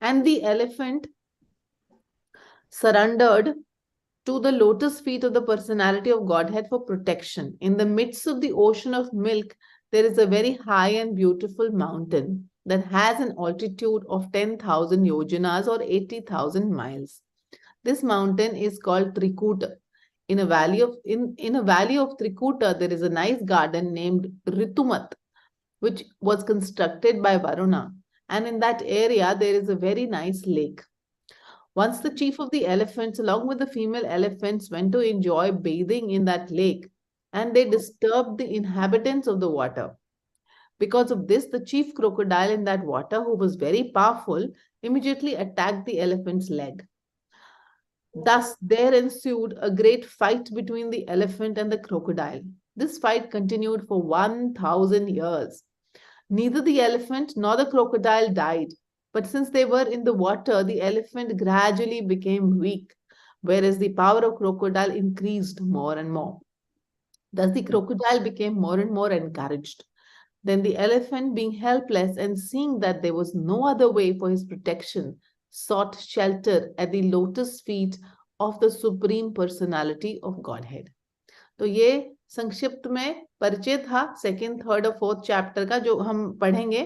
And the elephant surrendered to the lotus feet of the personality of Godhead for protection. In the midst of the ocean of milk, there is a very high and beautiful mountain that has an altitude of 10,000 yojanas or 80,000 miles. This mountain is called Trikuta. In a valley of Trikuta, there is a nice garden named Ritumat, which was constructed by Varuna. And in that area, there is a very nice lake. Once the chief of the elephants, along with the female elephants, went to enjoy bathing in that lake, and they disturbed the inhabitants of the water. Because of this, the chief crocodile in that water, who was very powerful, immediately attacked the elephant's leg. Thus, there ensued a great fight between the elephant and the crocodile. This fight continued for 1,000 years. Neither the elephant nor the crocodile died, but since they were in the water, the elephant gradually became weak, whereas the power of crocodile increased more and more. Thus, the crocodile became more and more encouraged. Then the elephant, being helpless and seeing that there was no other way for his protection, sought shelter at the lotus feet of the Supreme Personality of Godhead. तो ये संक्षिप्त में परिचय था second, third और fourth chapter का, जो हम पढ़ेंगे।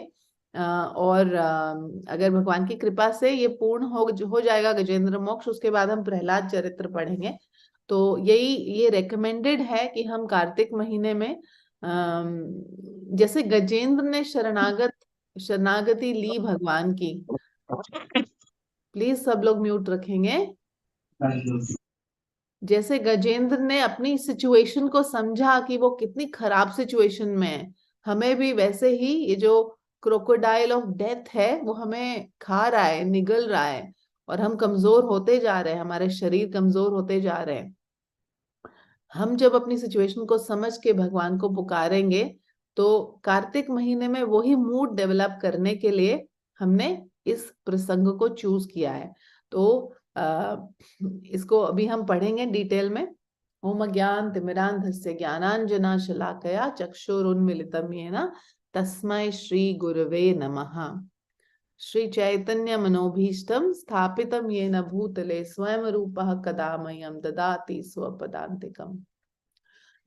और अगर भगवान की कृपा से ये पूर्ण हो जाएगा गजेंद्र मोक्ष, उसके बाद हम प्रहलाद चरित्र पढ़ेंगे। तो ये रेकमेंडेड है कि हम कार्तिक महीने में जैसे गजेंद्र ने शरणागति ली भगवान की। प्लीज सब लोग म्यूट रखेंगे। जैसे गजेंद्र ने अपनी सिचुएशन को समझा कि वो कितनी खराब सिचुएशन में है, हमें भी वैसे ही ये जो क्रोकोडाइल ऑफ डेथ है वो हमें खा रहा है, निगल रहा है, और हम कमजोर होते जा रहे हैं, हमारे शरीर कमजोर होते जा रहे हैं। हम जब अपनी सिचुएशन को समझ के भगवान को पुकारेंगे तो कार्तिक महीने में वही मूड डेवलप करने के लिए हमने इस प्रसंग को चूज किया है। तो इसको अभी हम पढ़ेंगे डिटेल में। ओम ज्ञान तिमिरांधस्य ज्ञानांजना शलाकया चक्षुरुन्मीलितं येन तस्मै श्री गुरवे नमः। श्री चैतन्य मनोभीष्टं स्थापितं येन भूतले स्वयं रूपः कदा मह्यं ददाति स्वपदान्तिकम्।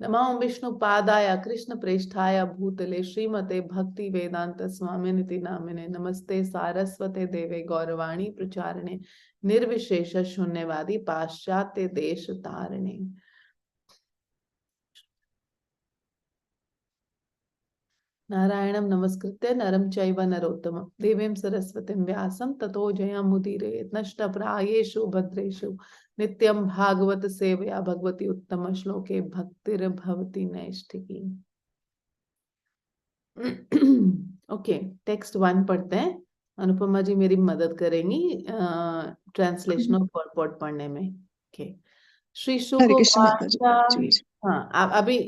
नमो विष्णुपादाय कृष्ण प्रेष्ठाय भूतले श्रीमते भक्ति वेदांत स्वामिनिति नामिने नमस्ते सारस्वते देवे गौरवाणी प्रचारिणे निर्विशेष शून्यवादी पाश्चात्य देश तारिणे। नारायणं नमस्कृत्य नरं चैव नरोत्तमं देवीं सरस्वतीं व्यासं ततो जयमुदीरयेत्। नष्टप्रायेषु भद्रेषु नित्यं भागवत सेवया भगवती उत्तम श्लोके भक्तिर्भवति नैष्ठिकी। ओके, टेक्स्ट 1 पढ़ते हैं। अनुपमा जी मेरी मदद करेंगी ट्रांसलेशन ऑफ पर्पट पढ़ने में। ओके, श्री शुक। हाँ, अभी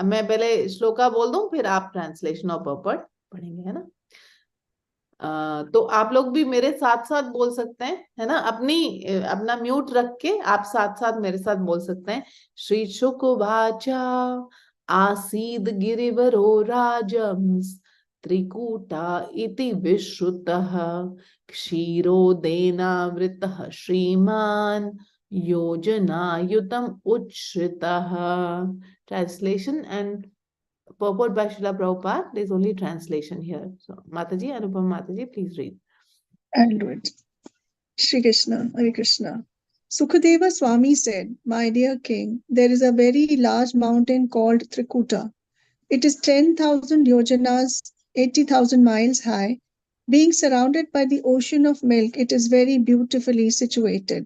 मैं पहले श्लोका बोल दूं, फिर आप ट्रांसलेशन ऑफ पर्पट पढ़ेंगे, है ना? तो आप लोग भी मेरे साथ साथ बोल सकते हैं, है ना? अपना म्यूट रख के आप साथ साथ मेरे साथ बोल सकते हैं। श्री शुकवाचा आसीद गिरिवरो राजंस त्रिकूटा इति विश्रुतः क्षीरोदेनावृतः श्रीमान योजनायुतम उच्छ्रितः। Translation and purport by Srila Prabhupada. There is only translation here. So, Mataji, Anupama Mataji, please read. I'll do it. Shri Krishna, Hare Krishna. Sukadeva Swami said, "My dear king, there is a very large mountain called Trikuta. It is 10,000 yojanas, 80,000 miles high. Being surrounded by the ocean of milk, it is very beautifully situated."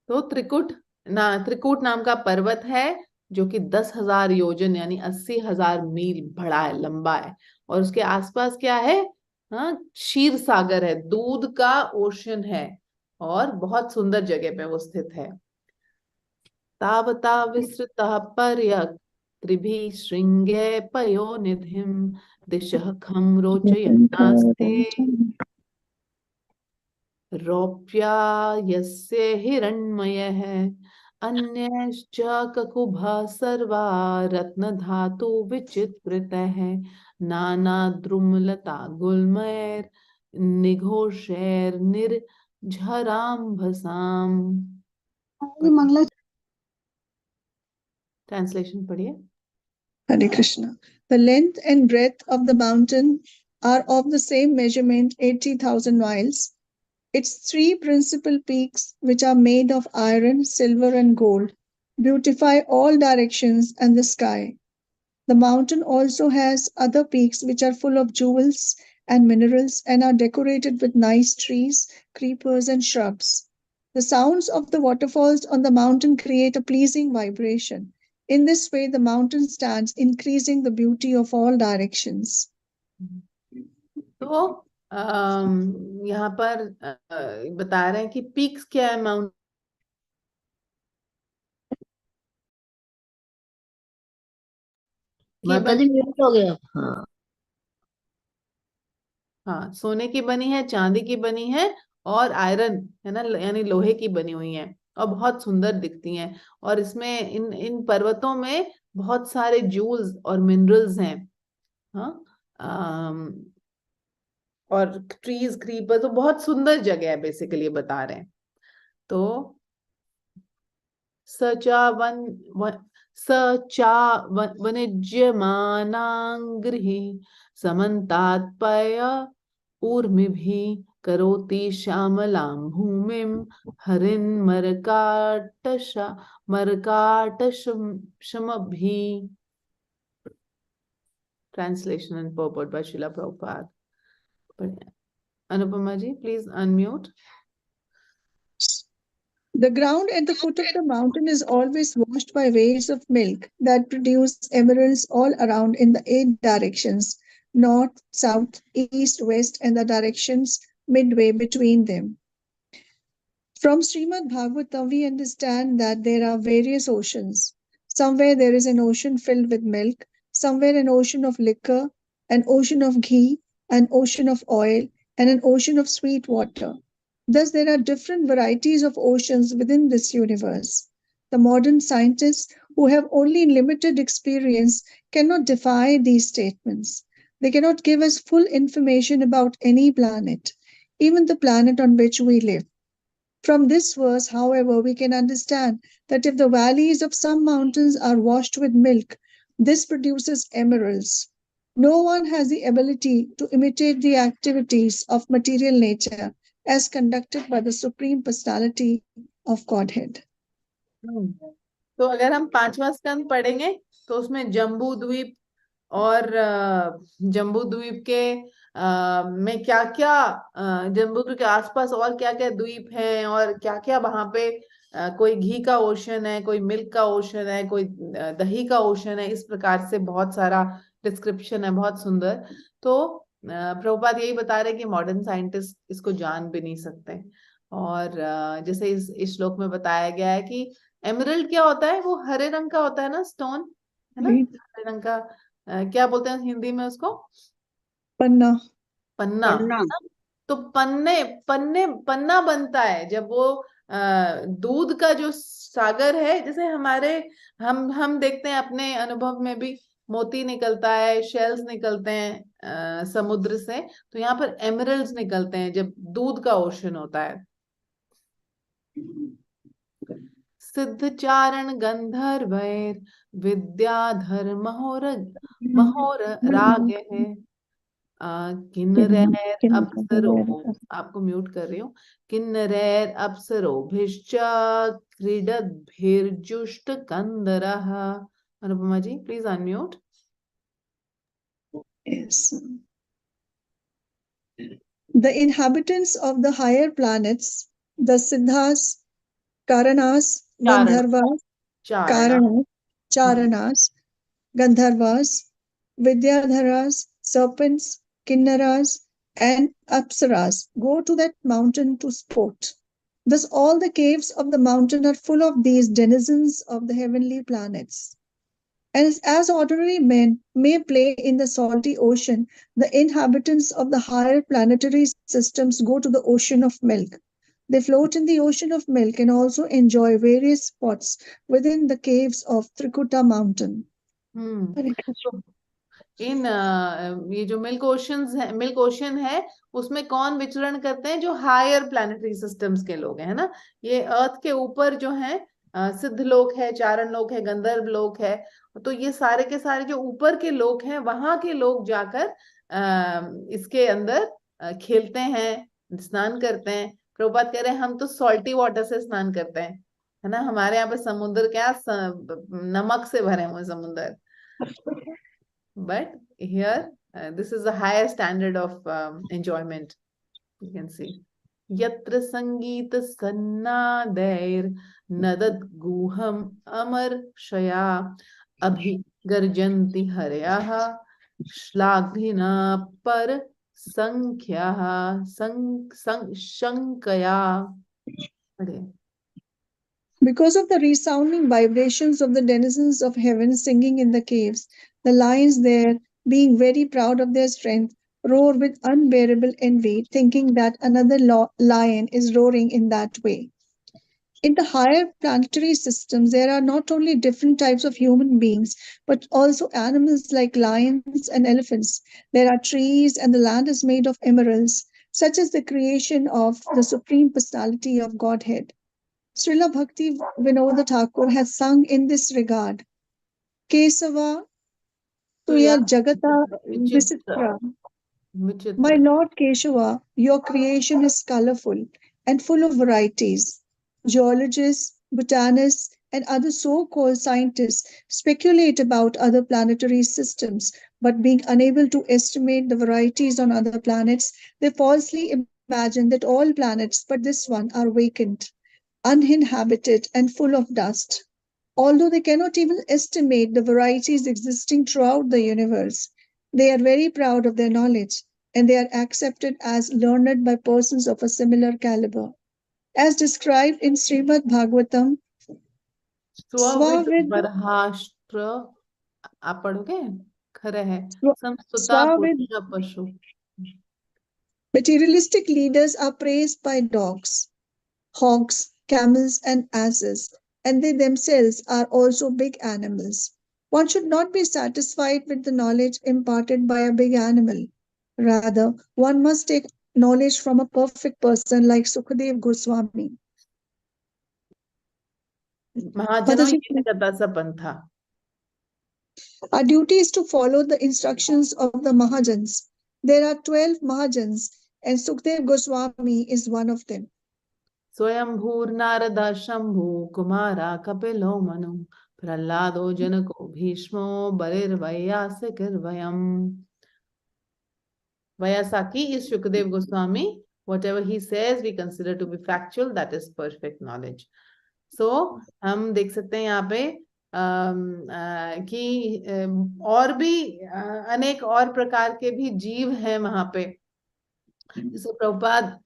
तो त्रिकुट नाम का पर्वत है जो कि 10,000 योजन यानी 80,000 मील बड़ा है, लंबा है, और उसके आसपास क्या है? हाँ, क्षीर सागर है, दूध का ओशन है, और बहुत सुंदर जगह पे वो स्थित है। तावता विस्तृतः पर्यक् त्रिभिः श्रृंगे पयोनिधिं दिशः खं रोचयन्नास्ते रौप्या यस्य हिरण्मयः अन्यश्च ककुभः सर्वा रत्नधातु विचित्रितः नाना द्रुमलता गुल्मैर् निघोषैर निर्झराम्भसाम। ये मंगला ट्रांसलेशन पढ़िए। Hare Krishna. The length and breadth of the mountain are of the same measurement, 80,000 miles. Its three principal peaks, which are made of iron, silver, and gold, beautify all directions and the sky. The mountain also has other peaks which are full of jewels and minerals and are decorated with nice trees, creepers, and shrubs. The sounds of the waterfalls on the mountain create a pleasing vibration. In this way, the mountain stands, increasing the beauty of all directions. तो यहाँ पर बता रहे हैं कि peaks क्या है mount की माता जी म्यूट हो गया। हाँ हाँ, सोने की बनी है, चांदी की बनी है और आयरन है ना, यानी लोहे की बनी हुई है और बहुत सुंदर दिखती हैं। और इसमें इन इन पर्वतों में बहुत सारे जूल्स और मिनरल्स हैं। हाँ, और ट्रीज क्रीपर, तो बहुत सुंदर जगह है बेसिकली बता रहे हैं। तो सचा सचा वनिज्यमानांगृहि समन्तात्पय ऊर्मिभिः करोति श्यामलां भूमिं हरिन् मर्काटशमभिः। Translation and purport by Srila Prabhupada. Anupama ji, please unmute. The ground at the foot of the mountain is always washed by waves of milk that produce emeralds all around in the 8 directions, north, south, east, west, and the directions midway between them. From Srimad Bhagavatam, we understand that there are various oceans. Somewhere there is an ocean filled with milk, somewhere an ocean of liquor, an ocean of ghee, an ocean of oil, and an ocean of sweet water. Thus, there are different varieties of oceans within this universe. The modern scientists, who have only limited experience, cannot defy these statements. They cannot give us full information about any planet, even the planet on which we live. From this verse, however, we can understand that if the valleys of some mountains are washed with milk, this produces emeralds. No one has the ability to imitate the activities of material nature as conducted by the Supreme Personality of Godhead. तो अगर हम 5वां स्कंद पढ़ेंगे तो उसमें जम्बू द्वीप और जम्बू द्वीप के में क्या क्या, जम्बू द्वीप के आसपास और क्या क्या द्वीप हैं और क्या क्या वहां पे कोई घी का ओशन है, कोई मिल्क का ओशन है, कोई दही का ओशन है, इस प्रकार से बहुत सारा डिस्क्रिप्शन है, बहुत सुंदर। तो प्रभुपाद यही बता रहे कि मॉडर्न साइंटिस्ट इसको जान भी नहीं सकते। और जैसे इस श्लोक में बताया गया है कि एमरल्ड क्या होता है, वो हरे रंग का होता है ना, स्टोन है ना, हरे रंग का। क्या बोलते हैं हिंदी में उसको? पन्ना। पन्ना। तो पन्ने पन्ने पन्ना बनता है जब वो दूध का जो सागर है, जैसे हमारे हम देखते हैं अपने अनुभव में भी, मोती निकलता है, शेल्स निकलते हैं समुद्र से, तो यहाँ पर एमरल्ड्स निकलते हैं जब दूध का ओशन होता है। सिद्ध चारण गंधर्वैर विद्याधर महोर महोर राग है किन्नरैर अप्सरो, आपको म्यूट कर रही हूँ, किन्नरैर अप्सरोभिश्च क्रीडद्भिर्जुष्ट कंदरः। Anupama ji please unmute. Yes. The inhabitants of the higher planets, the Siddhas, Karanas, Gandharvas, Karanas, Charanas, Gandharvas, Vidyadharas, serpents, Kinnaras, and Apsaras go to that mountain to sport. Thus, all the caves of the mountain are full of these denizens of the heavenly planets. And as ordinary men may play in the salty ocean, the inhabitants of the higher planetary systems go to the ocean of milk. They float in the ocean of milk and also enjoy various spots within the caves of Trikuta mountain. तो इन ये जो milk ocean है उसमें कौन विचरण करते हैं? जो हायर प्लैनेटरी सिस्टम्स के लोग हैं, है ना। ये अर्थ के ऊपर जो है सिद्ध लोक है, चारण लोक है, गंधर्व लोक है। तो ये सारे के सारे जो ऊपर के लोग हैं वहां के लोग जाकर इसके अंदर खेलते हैं, स्नान करते हैं। प्रभुपाद कह रहे हैं हम तो सॉल्टी वाटर से स्नान करते हैं, है ना। हमारे यहाँ पे समुद्र क्या नमक से भरे हुए समुद्र। But here, this is a higher standard of enjoyment. You can see. Yatra Sangeet Sannader Nadad Guham Amar Shaya Abhi Garjanti Haryaha Shlaghina Par Sankhyaha Shankaya. Because of the resounding vibrations of the denizens of heaven singing in the caves, the lions there, being very proud of their strength, roar with unbearable envy, thinking that another lion is roaring in that way. In the higher planetary systems, there are not only different types of human beings, but also animals like lions and elephants. There are trees, and the land is made of emeralds, such as the creation of the Supreme Personality of Godhead. Srila Bhakti Vinod Thakur has sung in this regard. Kesava Tuya Jagata Visitra. My Lord Keshava, your creation is colorful and full of varieties. Geologists, botanists, and other so-called scientists speculate about other planetary systems, but being unable to estimate the varieties on other planets, they falsely imagine that all planets but this one are vacant, uninhabited, and full of dust. Although they cannot even estimate the varieties existing throughout the universe, they are very proud of their knowledge, and they are accepted as learned by persons of a similar caliber. As described in Srimad Bhagavatam, Swavid Barhashtra, आप पढ़ोगे? खरे है संस्तुता पुरुष पशु. materialistic leaders are praised by dogs, hogs, camels, and asses, and they themselves are also big animals. One should not be satisfied with the knowledge imparted by a big animal. Rather, one must take knowledge from a perfect person like Sukadev Goswami. महाजनों ये कथा सा पंथा. Our duty is to follow the instructions of the Mahajans. There are 12 Mahajans, and Sukadev Goswami is one of them. स्वयंभूर Narada Shambhu Kumara कपिलो Manu प्रहलादो जनको भीष्मो बलिर्वयासकिर्वयम्. Vayasaki is Shukdev Goswami. Whatever he says, we consider to be factual. That is perfect knowledge. So हम देख सकते हैं यहाँ पे कि और भी अनेक और प्रकार के भी जीव हैं वहां पे. जैसे प्रभुपाद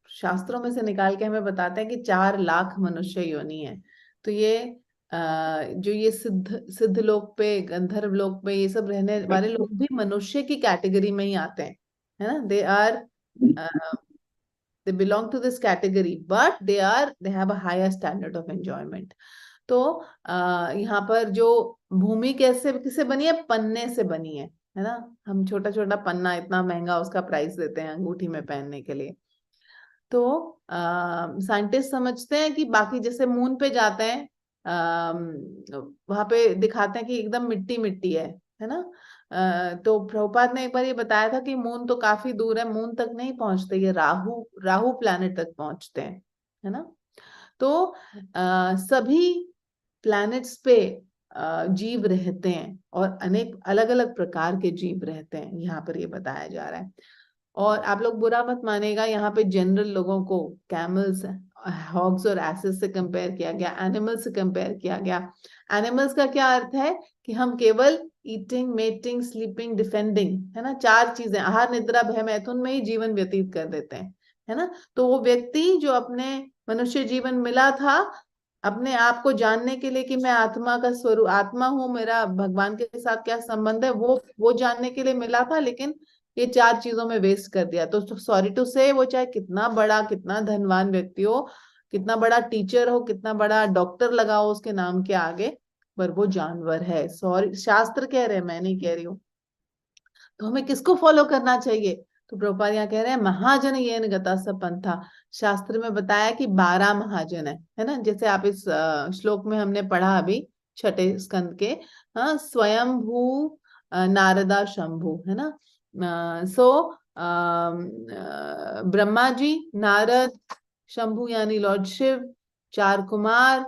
शास्त्रों में से निकाल के हमें बताते हैं कि 4 लाख मनुष्य योनि है. तो ये जो ये सिद्ध लोक पे, गंधर्व लोक पे ये सब रहने वाले लोग भी मनुष्य की कैटेगरी में ही आते हैं, है ना. they belong to this category, but they have a higher standard of enjoyment. तो यहाँ पर जो भूमि किससे बनी है? पन्ने से बनी है ना. हम छोटा छोटा पन्ना इतना महंगा उसका प्राइस देते हैं अंगूठी में पहनने के लिए. तो साइंटिस्ट समझते हैं कि बाकी जैसे मून पे जाते हैं वहां पे दिखाते हैं कि एकदम मिट्टी मिट्टी है ना. तो प्रभुपाद ने एक बार ये बताया था कि मून तो काफी दूर है, मून तक नहीं पहुंचते, ये राहु प्लैनेट तक पहुंचते हैं, है ना. तो सभी प्लैनेट्स पे जीव रहते हैं और अनेक अलग अलग प्रकार के जीव रहते हैं, यहाँ पर ये बताया जा रहा है. और आप लोग बुरा मत मानेगा, यहाँ पे जनरल लोगों को कैमल्स, हॉग्स और एसेस से कंपेयर किया गया, एनिमल्स से कंपेयर किया गया. एनिमल्स का क्या अर्थ है कि हम केवल ईटिंग, मेटिंग, स्लीपिंग, डिफेंडिंग, है ना, 4 चीजें, आहार, निद्रा, भय, मैथुन में ही जीवन व्यतीत कर देते हैं, है ना. तो वो व्यक्ति जो अपने मनुष्य जीवन मिला था अपने आप को जानने के लिए कि मैं आत्मा का स्वरूप, आत्मा हूं, मेरा भगवान के साथ क्या संबंध है, वो जानने के लिए मिला था, लेकिन ये 4 चीजों में वेस्ट कर दिया. तो सॉरी टू से, वो चाहे कितना बड़ा, कितना धनवान व्यक्ति हो, कितना बड़ा टीचर हो, कितना बड़ा डॉक्टर लगा हो उसके नाम के आगे, पर वो जानवर है। सॉरी, शास्त्र कह रहे हैं, मैं नहीं कह रही हूँ। तो हमें किसको फॉलो करना चाहिए? तो प्रभुपाद यहाँ कह रहे हैं महाजन येन गता स पंथा। शास्त्र में बताया कि 12 महाजन है ना। जैसे आप इस श्लोक में हमने पढ़ा अभी, छठे स्कंद के, हाँ, स्वयंभू नारदा शंभु, है ना। ब्रह्मा जी, नारद, शंभु यानी लॉर्ड शिव, 4 कुमार,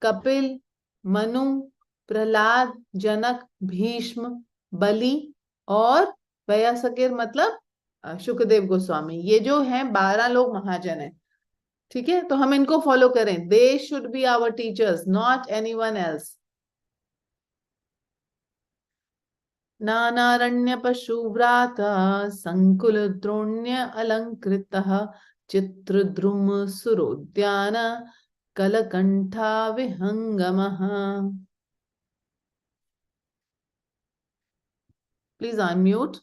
कपिल, मनु, प्रहलाद, जनक, भीष्म, बलि और वयासकेर मतलब शुकदेव गोस्वामी। ये जो हैं 12 लोग महाजन हैं। ठीक है, तो हम इनको फॉलो करें। They should be our teachers, not anyone else. नानारण्य पशुव्राता संकुल द्रोण्य अलंकृतः चित्रद्रुम सुरोद्यान कलकंठा विहंगमः। Please unmute.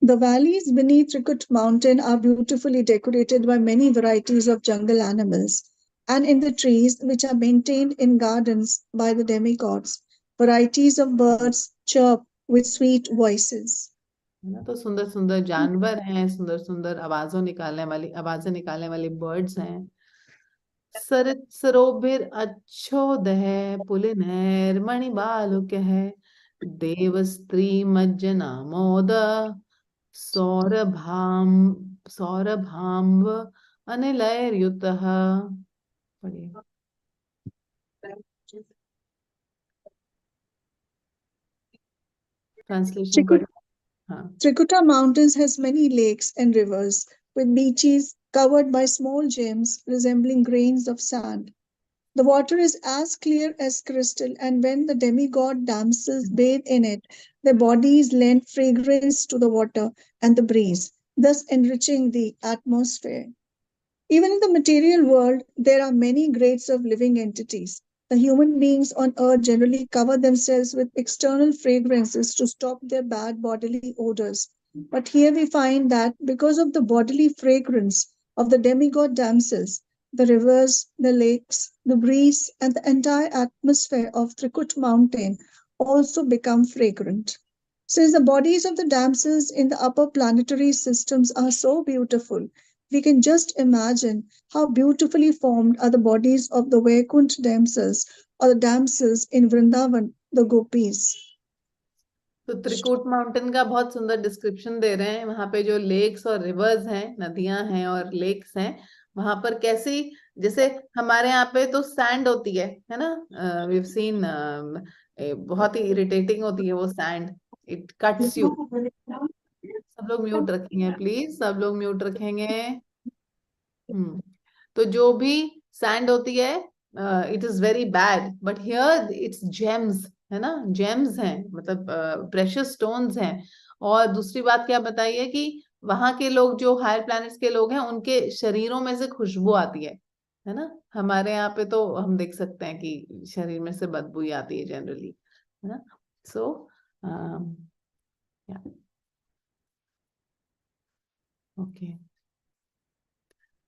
The valleys beneath Trikut mountain are beautifully decorated by many varieties of jungle animals, and in the trees, which are maintained in gardens by the demigods, varieties of birds chirp with sweet voices. है ना। तो सुंदर सुंदर जानवर हैं, सुंदर सुंदर आवाजें निकालने वाली बर्ड्स हैं। सरित सरोभिर अच्छोदय पुलिनैर्मणिबालुकः देव स्त्री मज्जना मोद सौरभाम सौरभाम्ब अनिलैर्युतः। पढ़िए। ट्रांसलेशन पढ़िए। हाँ। Trikuta Mountains has many lakes and rivers, with beaches covered by small gems resembling grains of sand. The water is as clear as crystal, and when the demigod damsels bathe in it, their bodies lend fragrance to the water and the breeze, thus enriching the atmosphere. Even in the material world, there are many grades of living entities. The human beings on earth generally cover themselves with external fragrances to stop their bad bodily odors. But here we find that because of the bodily fragrance of the demigod damsels, the rivers, the lakes, the breeze, and the entire atmosphere of Trikut mountain also become fragrant. Since the bodies of the damsels in the upper planetary systems are so beautiful, we can just imagine how beautifully formed are the bodies of the Vaikunt damsels or the damsels in Vrindavan, the gopis. तो Trikut mountain का बहुत सुंदर description दे रहे हैं। वहां पे जो lakes और रिवर्स हैं, नदियां हैं और लेक्स हैं, वहां पर कैसी, जैसे हमारे यहाँ पे तो सैंड होती है ना। वी हैव सीन, बहुत ही इरिटेटिंग होती है वो सैंड, इट कट्स यू। सब लोग म्यूट रखेंगे प्लीज, सब लोग म्यूट रखेंगे। तो जो भी सैंड होती है, it is very bad, but here it's James, है ना। जेम्स हैं, मतलब प्रेशियस स्टोन्स हैं। और दूसरी बात क्या बताइए कि वहां के लोग, जो हायर प्लैनेट्स के लोग हैं, उनके शरीरों में से खुशबू आती है ना। हमारे यहाँ पे तो हम देख सकते हैं कि शरीर में से बदबू ही आती है जनरली, है ना। So okay.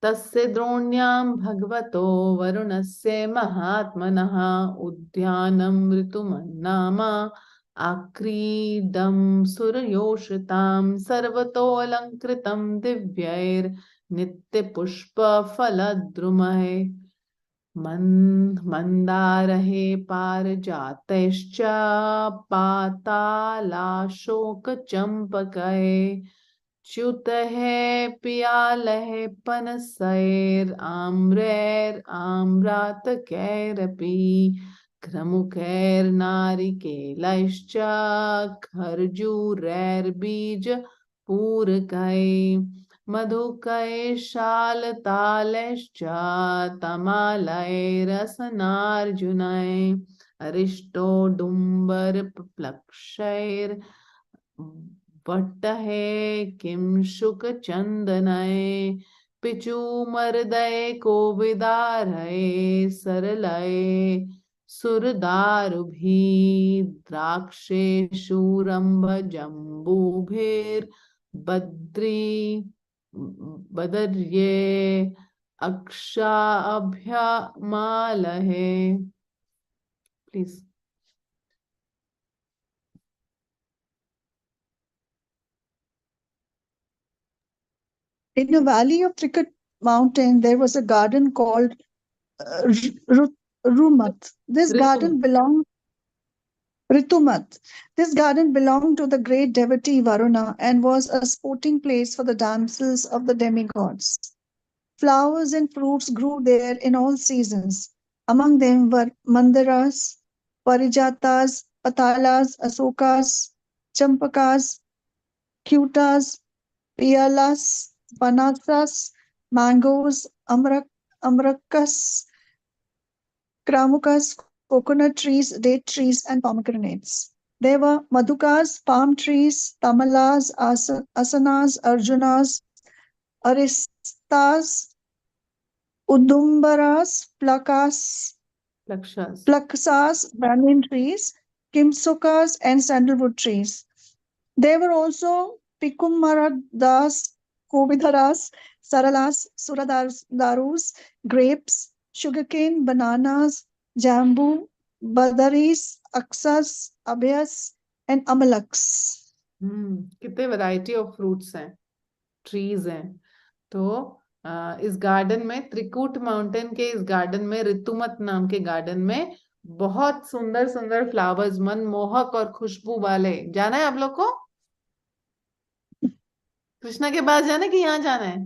तस्य द्रोण्यां भगवतो वरुणस्य महात्मनः उद्यानं ऋतुमन्नाम आक्रीडं सुरयोषितां सर्वतोऽलङ्कृतं दिव्यैर्नित्यपुष्पफलद्रुमैः मन्दारैः पारिजातैश्च पातालाशोकचम्पकैः च्युतः पियालः पनसैर् आम्रैर् आम्रातकैरपि क्रमुकैर्नारिकेलैश्च खर्जूरैर्बीजपूरकैः मधुकैशालतालैश्च तमालैरसनार्जुनैः अरिष्टोडुम्बरप्लक्षैर् वट्टहे किं शुकचन्दनैः पिचुमर्दये कोविदारये सरलये सुरदारुभिः द्राक्षेषूरम्भजम्बूभिर्बद्री बदर्ये अक्षाभ्यमालहे। Please In a valley of Trikut mountain, there was a garden called Rumat. This Ritum. garden belonged Ritumat. This garden belonged to the great devotee Varuna and was a sporting place for the damsels of the demigods. Flowers and fruits grew there in all seasons. Among them were mandaras, parijatas, patalas, asokas, champakas, cutas, pialas, panasas, mangoes, amrakas, kramukas, coconut trees, date trees, and pomegranates. There were madhukas, palm trees, tamalas, asanas, arjunas, aristas, udumbaras, Lakshas. plaksas, banyan trees, kimsukas, and sandalwood trees. There were also pikumaradas, kovidaras, saralas, darus, grapes, sugarcane, bananas, jambu, badaris, aksas, abhyas, and amalaks. कितने variety of fruits हैं, trees हैं। तो इस garden में, Trikut mountain के इस garden में, ऋतुमत नाम के गार्डन में बहुत सुंदर सुंदर फ्लावर्स, मनमोहक और खुशबू वाले। जाना है आप लोग को कृष्णा के पास, जाना है कि यहाँ जाना है?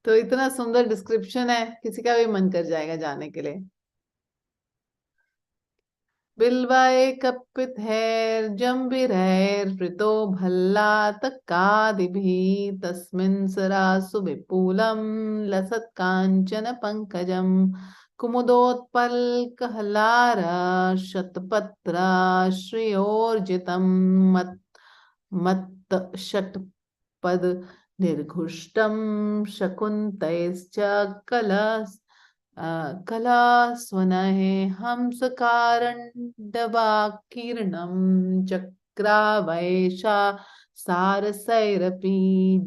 तो इतना सुंदर डिस्क्रिप्शन है, किसी का भी मन कर जाएगा जाने के लिए। बिल्वाए कपितैर्जम्बिरैर्वृतो भल्लातकादिभिः तस्मिन् सरासु विपुलं लसत्काञ्चन पंकजम् कुमुदोत्पलकहलार शतपत्राश्रयोर्जितं मत्त षट्पद निर्घुष्टं शकुन्तैश्च कलस् कलास्वनहे हंसकारण्डवाकीर्णं चक्रावैषा सारसैरपि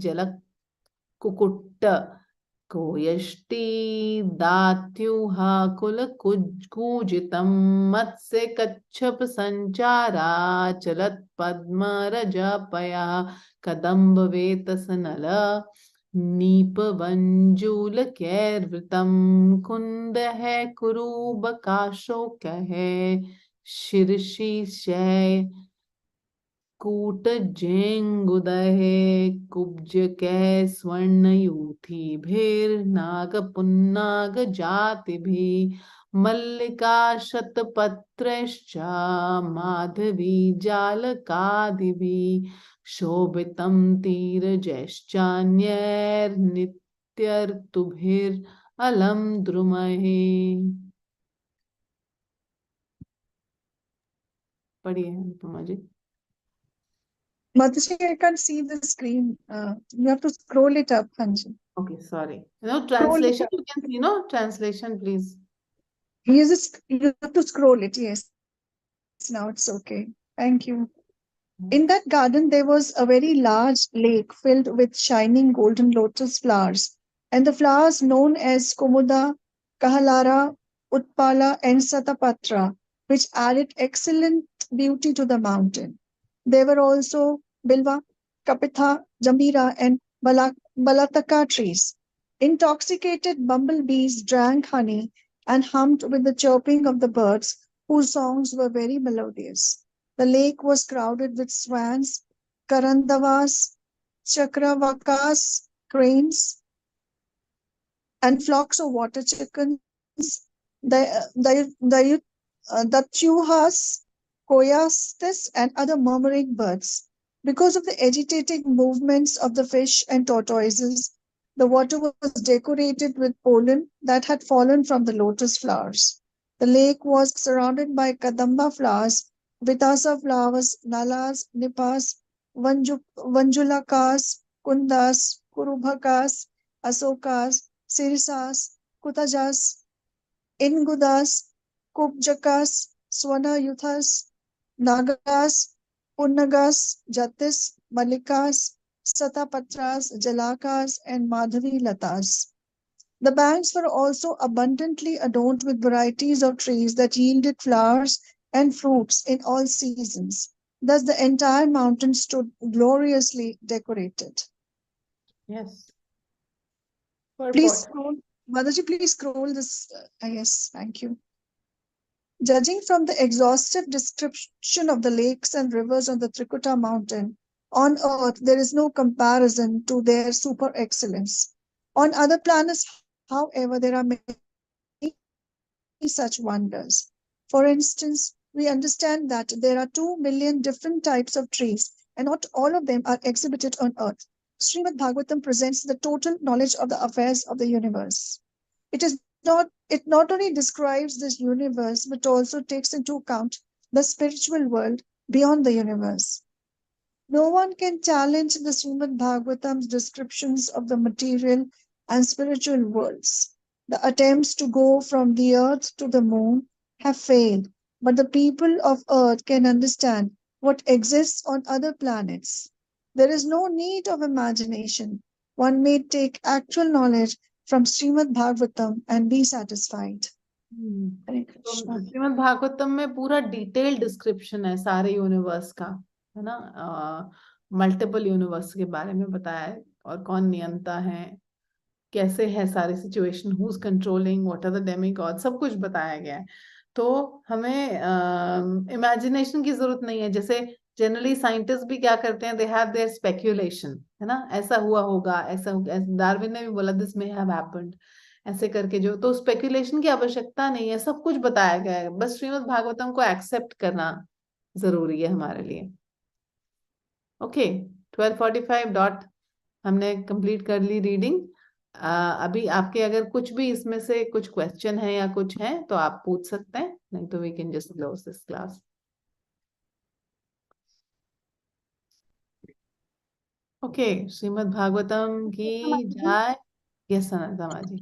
जलकुक्कुट कोयष्टी दात्युहा कुलकूजितं मत्स्य कच्छप संचारा चलत् पद्मरजपया कदम्ब वेतसनल नीपवञ्जूलकैर्वृतं कुन्द है कुरूबकाशोक है शीर्षिशय कूटजेङ्गुदहे कुब्जकै स्वर्णयूथिभिर्नागपुन्नागजातिभिः मल्लिका शतपत्रैश्च माधवी जालकादिभिः शोभितं तीरजैश्चान्यैर्नित्यर्तुभिरलं द्रुमहे। पढ़िए अनुपमा जी। Mataji, I can't see the screen. You have to scroll it up, Hanji. Okay, sorry. No Scroll it translation. up. You can see, no translation, please. You have to scroll it. Yes, now it's okay. Thank you. In that garden, there was a very large lake filled with shining golden lotus flowers, and the flowers known as Kumuda, Kahalara, Utpala, and Satapatra, which added excellent beauty to the mountain. There were also Bilva, Kapitha, Jambira, and Balataka trees. Intoxicated bumblebees drank honey and hummed with the chirping of the birds, whose songs were very melodious. The lake was crowded with swans, karandavas, chakravakas, cranes, and flocks of water chickens, datyuhas, koyastes, and other murmuring birds. Because of the agitating movements of the fish and tortoises, the water was decorated with pollen that had fallen from the lotus flowers. The lake was surrounded by kadamba flowers, vitasa flowers, nalas, nipas, vanjulakas, kundas, kurubhakas, asokas, sirisas, kutajas, ingudas, kubjakas, swanayuthas, nagas, punnagas, jatis, malikas, satapatras, jalakas, and madhavi latas. The banks were also abundantly adorned with varieties of trees that yielded flowers and fruits in all seasons. Thus, the entire mountain stood gloriously decorated. Yes. Please Purport. scroll, Motherji, please scroll this. Yes, thank you. Judging from the exhaustive description of the lakes and rivers on the Trikuta mountain, on Earth there is no comparison to their super excellence. On other planets, however, there are many such wonders. For instance, we understand that there are 2 million different types of trees, and not all of them are exhibited on Earth. Srimad Bhagavatam presents the total knowledge of the affairs of the universe. It not only describes this universe, but also takes into account the spiritual world beyond the universe. No one can challenge the Srimad Bhagavatam's descriptions of the material and spiritual worlds. The attempts to go from the earth to the moon have failed, but the people of earth can understand what exists on other planets. There is no need of imagination. One may take actual knowledge from Srimad Bhagavatam and be satisfied. Hare तो Krishna. Shrimad Bhagavatam में पूरा detail description है सारे universe का, है ना। Multiple universe के बारे में बताया है और कौन नियंता है, कैसे है सारी situation, who is controlling, what are the demigod, सब कुछ बताया गया है। तो हमें इमेजिनेशन की जरूरत नहीं है। जैसे जनरली साइंटिस्ट भी क्या करते हैं, दे हैव देयर स्पेक्यूलेशन, है ना, ऐसा हुआ होगा, ऐसा डार्विन ने भी बोला दिस मे हैव हैपेंड, ऐसे करके जो, तो स्पेक्यूलेशन की आवश्यकता नहीं है, सब कुछ बताया गया है। बस श्रीमद् भागवतम को एक्सेप्ट करना जरूरी है हमारे लिए। ओके, 12:45 डॉट हमने कंप्लीट कर ली रीडिंग। अभी आपके अगर कुछ भी इसमें से कुछ क्वेश्चन है या कुछ है तो आप पूछ सकते हैं, नहीं तो we can just close this class. Okay, Shrimad Bhagavatam की जय। Yes Ananta ji.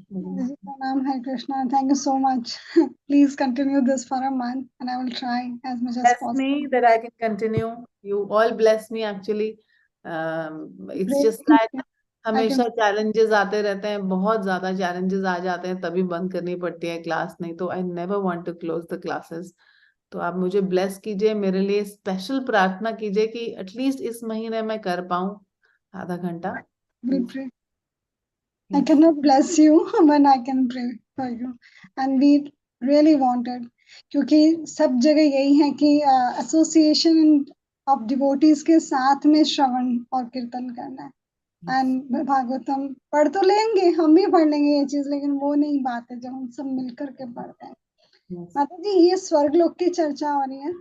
Pranam, Hare Krishna. Thank you so much. Please continue this for a month, and I will try as much as Bless possible. me that I can continue. You all bless me actually. It's Great. just that I हमेशा can. Challenges आते रहते हैं, बहुत ज्यादा challenges आ जाते हैं, तभी बंद करनी पड़ती है क्लास, नहीं तो I never want to close the classes. तो आप मुझे ब्लेस कीजिए, मेरे लिए स्पेशल प्रार्थना कीजिए कि एटलीस्ट इस महीने में कर पाऊं आधा घंटा। Will pray. I cannot bless you, but I can pray for you. And we really wanted, क्योंकि सब जगह यही है कि एसोसिएशन ऑफ डिवोटीज के साथ में श्रवण और कीर्तन करना है। एंड भागवतम पढ़ तो लेंगे, हम भी पढ़ लेंगे ये चीज, लेकिन वो नहीं बात है जब हम सब मिलकर के पढ़ते हैं। माता जी, ये स्वर्ग लोक की चर्चा हो रही है,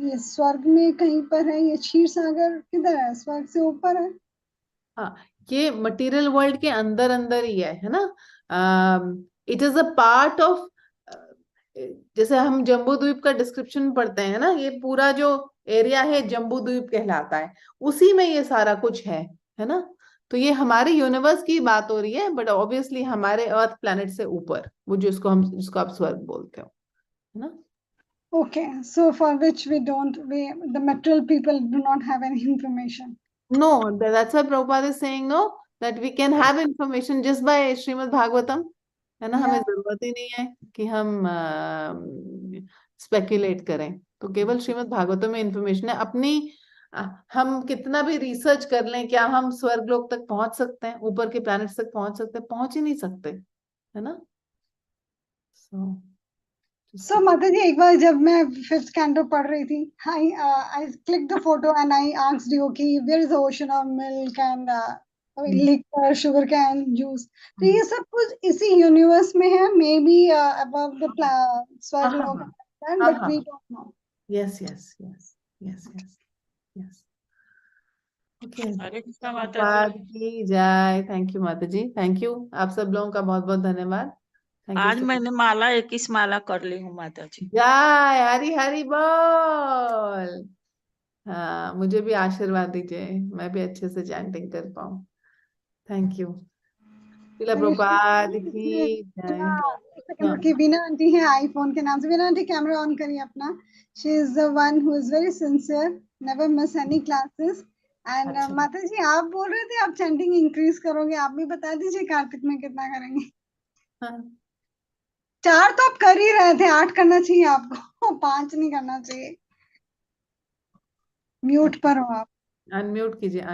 ये स्वर्ग में कहीं पर है, ये क्षीर सागर किधर है, स्वर्ग से ऊपर है? हाँ, ये मटेरियल वर्ल्ड के अंदर अंदर ही है ना। It is a part of, जैसे हम जम्बू द्वीप का डिस्क्रिप्शन पढ़ते हैं ना, ये पूरा जो एरिया है जम्बू द्वीप कहलाता है, उसी में ये सारा कुछ है ना। तो ये हमारे यूनिवर्स की बात हो रही है, बट ऑब्वियसली हमारे अर्थ प्लैनेट से ऊपर, वो जिसको आप स्वर्ग बोलते हो, है ना। Okay, so for which the material people do not have any information. No, that's why Prabhupada is saying no, that we can have information just by Srimad Bhagavatam, है ना। हमें जरूरत ही नहीं है कि हम स्पेकुलेट करें, तो केवल श्रीमद् भागवतम में इंफॉर्मेशन है। अपनी हम कितना भी रिसर्च कर लें, क्या हम स्वर्ग लोक तक पहुंच सकते हैं, ऊपर के प्लैनेट्स तक पहुंच सकते हैं? पहुंच ही नहीं सकते, है ना। So माता जी, एक बार जब मैं 5th कैंटो पढ़ रही थी, I clicked the photo and I asked you कि where is the ocean of milk and liquor, sugar cane, juice. तो ये सब कुछ इसी यूनिवर्स में है, मे बी above the स्वर्ग लोक, but we don't know. yes. Okay, Hare Krishna माता जी। धन्यवाद की जय। थैंक यू माता जी, थैंक यू, आप सब लोगों का बहुत बहुत धन्यवाद। आज मैंने माला 21 माला कर ली हूँ माता जी। जय हरि हरि बोल। हाँ, मुझे भी आशीर्वाद दीजिए, मैं भी अच्छे से चैंटिंग कर पाऊँ। Thank you. प्रभुपाद की जय। कि वीना आंटी है आईफोन के नाम से। वीना आंटी कैमरा ऑन करिए अपना। She is the one who is very sincere, never miss any classes. And माता जी, आप बोल रहे थे आप चैंटिंग इंक्रीज करोगे, आप भी बता दीजिए कार्तिक में कितना करेंगे। 4 तो आप कर ही रहे थे, 8 करना चाहिए आपको, 5 नहीं करना चाहिए। म्यूट पर हो आप। अनम्यूट कीजिए।